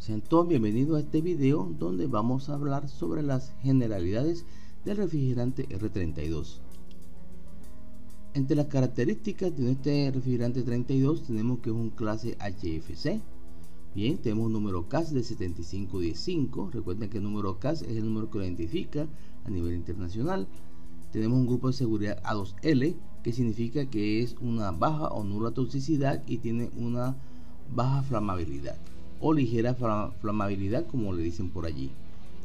Sean todos bienvenidos a este video donde vamos a hablar sobre las generalidades del refrigerante R32. Entre las características de este refrigerante 32 tenemos que es un clase HFC. Bien, tenemos un número CAS de 7515. Recuerden que el número CAS es el número que lo identifica a nivel internacional. Tenemos un grupo de seguridad A2L, que significa que es una baja o nula toxicidad y tiene una baja flamabilidad o ligera flamabilidad, como le dicen por allí.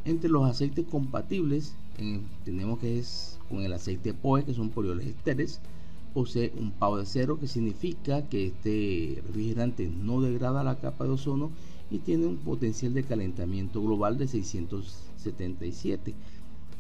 Entre los aceites compatibles tenemos que es con el aceite POE, que son poliolesteres. Posee un PAO de 0, que significa que este refrigerante no degrada la capa de ozono y tiene un potencial de calentamiento global de 677.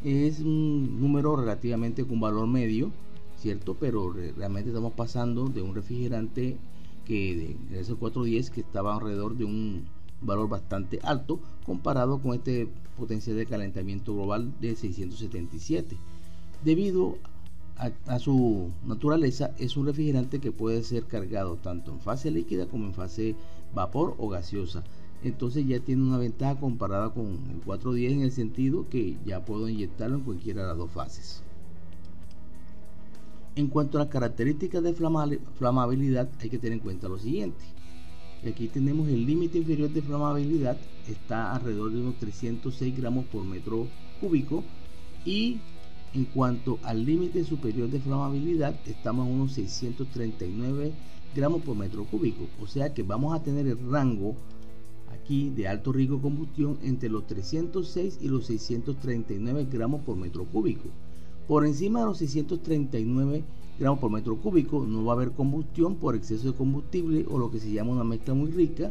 Es un número relativamente con valor medio, ¿cierto? Pero realmente estamos pasando de un refrigerante que de ese 410 que estaba alrededor de un valor bastante alto comparado con este potencial de calentamiento global de 677. Debido a su naturaleza, es un refrigerante que puede ser cargado tanto en fase líquida como en fase vapor o gaseosa. Entonces ya tiene una ventaja comparada con el 410 en el sentido que ya puedo inyectarlo en cualquiera de las dos fases. En cuanto a las características de flamabilidad, hay que tener en cuenta lo siguiente. Aquí tenemos el límite inferior de flamabilidad, está alrededor de unos 306 gramos por metro cúbico, y en cuanto al límite superior de flamabilidad estamos a unos 639 gramos por metro cúbico. O sea que vamos a tener el rango aquí de alto riesgo de combustión entre los 306 y los 639 gramos por metro cúbico. Por encima de los 639 gramos por metro cúbico no va a haber combustión por exceso de combustible o lo que se llama una mezcla muy rica,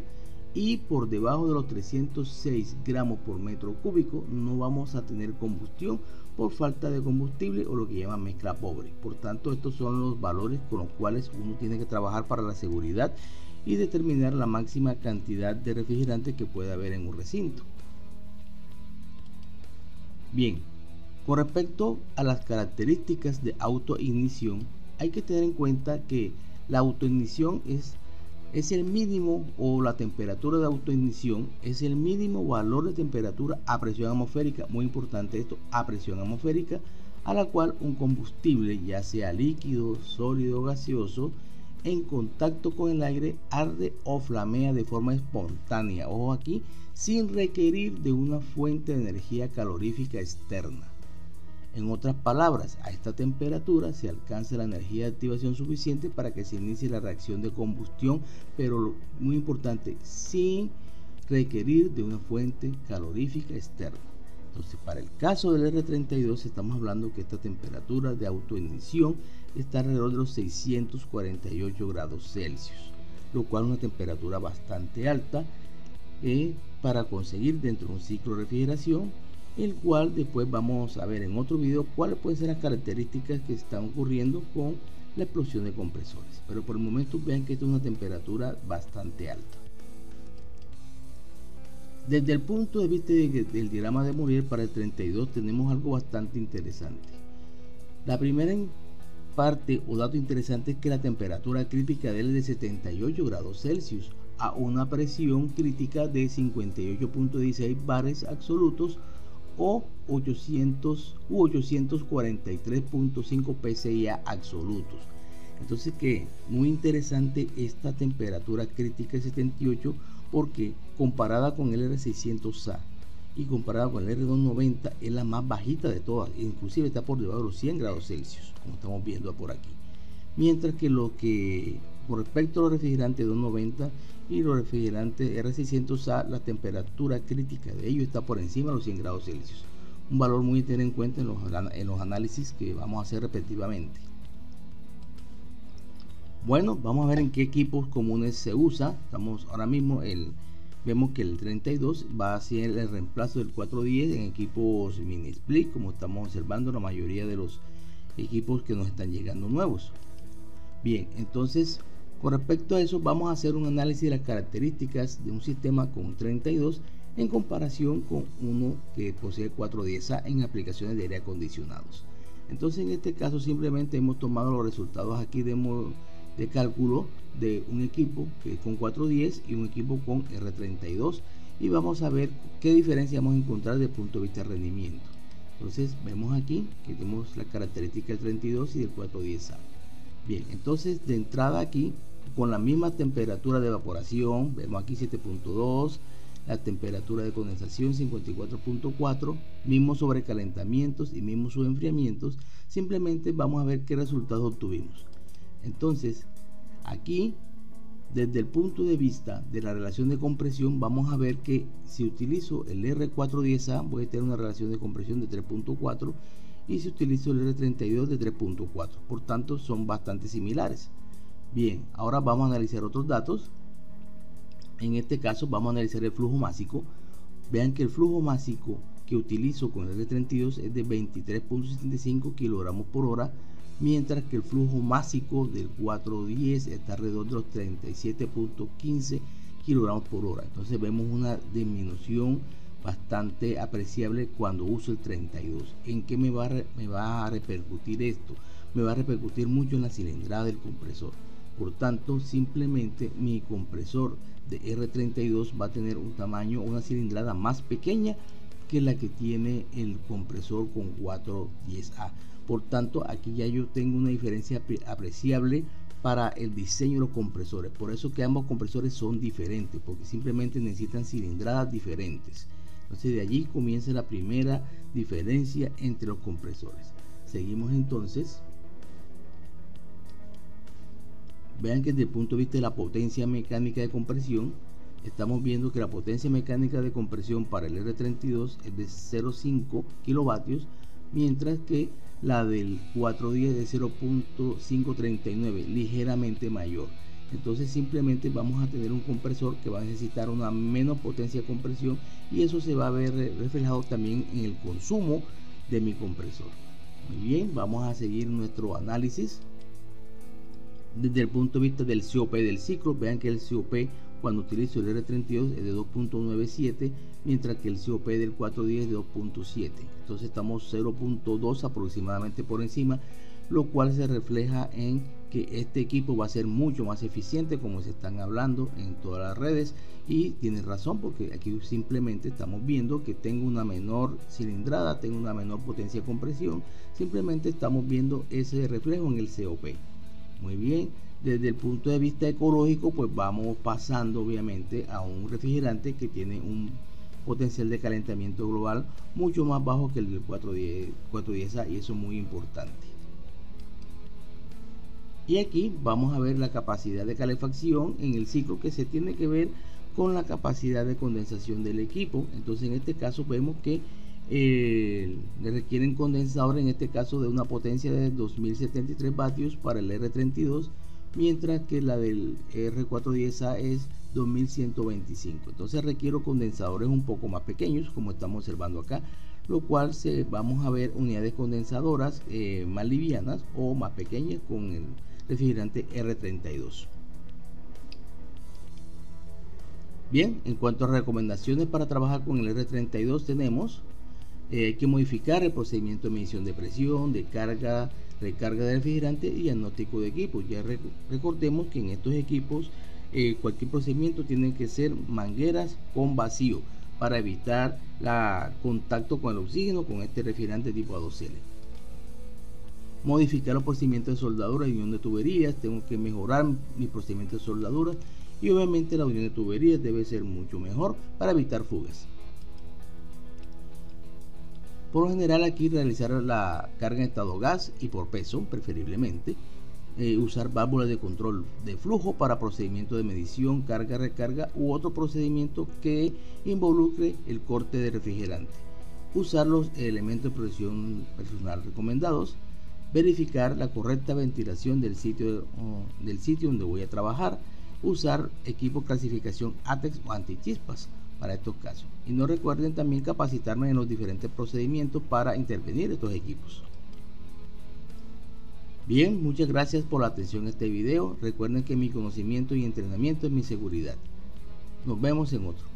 y por debajo de los 306 gramos por metro cúbico no vamos a tener combustión por falta de combustible o lo que llama mezcla pobre. Por tanto, estos son los valores con los cuales uno tiene que trabajar para la seguridad y determinar la máxima cantidad de refrigerante que puede haber en un recinto. Bien, con respecto a las características de autoignición, hay que tener en cuenta que la autoignición es el mínimo, o la temperatura de autoignición es el mínimo valor de temperatura a presión atmosférica, muy importante esto, a presión atmosférica, a la cual un combustible, ya sea líquido, sólido o gaseoso, en contacto con el aire arde o flamea de forma espontánea, ojo aquí, sin requerir de una fuente de energía calorífica externa. En otras palabras, a esta temperatura se alcanza la energía de activación suficiente para que se inicie la reacción de combustión, pero muy importante, sin requerir de una fuente calorífica externa. Entonces, para el caso del R32 estamos hablando que esta temperatura de autoignición está alrededor de los 648 grados Celsius, lo cual es una temperatura bastante alta para conseguir dentro de un ciclo de refrigeración, el cual después vamos a ver en otro video cuáles pueden ser las características que están ocurriendo con la explosión de compresores. Pero por el momento vean que esta es una temperatura bastante alta. Desde el punto de vista del diagrama de Mourier para el 32 tenemos algo bastante interesante. La primera parte o dato interesante es que la temperatura crítica de él es de 78 grados Celsius a una presión crítica de 58.16 bares absolutos o 843.5 pSI absolutos. Entonces, que muy interesante esta temperatura crítica de 78, porque comparada con el R600A y comparada con el R290 es la más bajita de todas, inclusive está por debajo de los 100 grados Celsius, como estamos viendo por aquí. Mientras que con respecto a los refrigerantes 290 y los refrigerantes R600A, la temperatura crítica de ellos está por encima de los 100 grados Celsius. Un valor muy a tener en cuenta en los análisis que vamos a hacer respectivamente. Bueno, vamos a ver en qué equipos comunes se usa. Estamos ahora mismo, vemos que el 32 va a ser el reemplazo del 410 en equipos mini split, como estamos observando la mayoría de los equipos que nos están llegando nuevos. Bien, entonces con respecto a eso vamos a hacer un análisis de las características de un sistema con 32 en comparación con uno que posee 410A en aplicaciones de aire acondicionados. Entonces en este caso simplemente hemos tomado los resultados aquí de cálculo de un equipo que es con 410 y un equipo con R32, y vamos a ver qué diferencia vamos a encontrar desde el punto de vista de rendimiento. Entonces vemos aquí que tenemos la característica del 32 y del 410A. Bien, entonces de entrada aquí con la misma temperatura de evaporación, vemos aquí 7.2, la temperatura de condensación 54.4, mismos sobrecalentamientos y mismos subenfriamientos, simplemente vamos a ver qué resultados obtuvimos. Entonces aquí desde el punto de vista de la relación de compresión vamos a ver que si utilizo el R410A voy a tener una relación de compresión de 3.4 y si utilizo el R32 de 3.4, por tanto son bastante similares. Bien, ahora vamos a analizar otros datos. En este caso vamos a analizar el flujo másico. Vean que el flujo másico que utilizo con el R32 es de 23.75 kilogramos por hora, mientras que el flujo másico del 410 está alrededor de los 37.15 kilogramos por hora. Entonces vemos una disminución bastante apreciable cuando uso el 32. ¿En qué me va a repercutir esto? Me va a repercutir mucho en la cilindrada del compresor. Por tanto, simplemente mi compresor de R32 va a tener un tamaño, una cilindrada más pequeña que la que tiene el compresor con 410A. Por tanto, aquí ya yo tengo una diferencia apreciable para el diseño de los compresores. Por eso que ambos compresores son diferentes, porque simplemente necesitan cilindradas diferentes. Entonces de allí comienza la primera diferencia entre los compresores. Seguimos entonces. Vean que desde el punto de vista de la potencia mecánica de compresión, estamos viendo que la potencia mecánica de compresión para el R32 es de 0.5 kilovatios, mientras que la del 410 es de 0.539, ligeramente mayor. Entonces simplemente vamos a tener un compresor que va a necesitar una menos potencia de compresión y eso se va a ver reflejado también en el consumo de mi compresor. Muy bien, vamos a seguir nuestro análisis. Desde el punto de vista del COP del ciclo, vean que el COP cuando utilizo el R32 es de 2.97, mientras que el COP del 410 es de 2.7. Entonces estamos 0.2 aproximadamente por encima, lo cual se refleja en que este equipo va a ser mucho más eficiente, como se están hablando en todas las redes, y tiene razón, porque aquí simplemente estamos viendo que tengo una menor cilindrada, tengo una menor potencia de compresión, simplemente estamos viendo ese reflejo en el COP. Muy bien, desde el punto de vista ecológico, pues vamos pasando obviamente a un refrigerante que tiene un potencial de calentamiento global mucho más bajo que el del 410A, y eso es muy importante. Y aquí vamos a ver la capacidad de calefacción en el ciclo, que se tiene que ver con la capacidad de condensación del equipo. Entonces en este caso vemos que le requieren condensadores, en este caso de una potencia de 2073 vatios para el R32, mientras que la del R410A es 2125. Entonces requiero condensadores un poco más pequeños, como estamos observando acá, lo cual vamos a ver unidades condensadoras más livianas o más pequeñas con el refrigerante R32. Bien, en cuanto a recomendaciones para trabajar con el R32 tenemos hay que modificar el procedimiento de medición de presión, de carga, recarga de refrigerante y diagnóstico de equipos. Ya recordemos que en estos equipos cualquier procedimiento tiene que ser mangueras con vacío para evitar el contacto con el oxígeno con este refrigerante tipo A2L. Modificar los procedimientos de soldadura y unión de tuberías, tengo que mejorar mis procedimientos de soldadura y obviamente la unión de tuberías debe ser mucho mejor para evitar fugas. Por lo general aquí realizar la carga en estado gas y por peso preferiblemente, usar válvulas de control de flujo para procedimientos de medición, carga, recarga u otro procedimiento que involucre el corte de refrigerante, usar los elementos de protección personal recomendados, verificar la correcta ventilación del sitio donde voy a trabajar, usar equipo clasificación ATEX o antichispas para estos casos, y no recuerden también capacitarme en los diferentes procedimientos para intervenir estos equipos. Bien, muchas gracias por la atención a este video. Recuerden que mi conocimiento y entrenamiento es mi seguridad. Nos vemos en otro.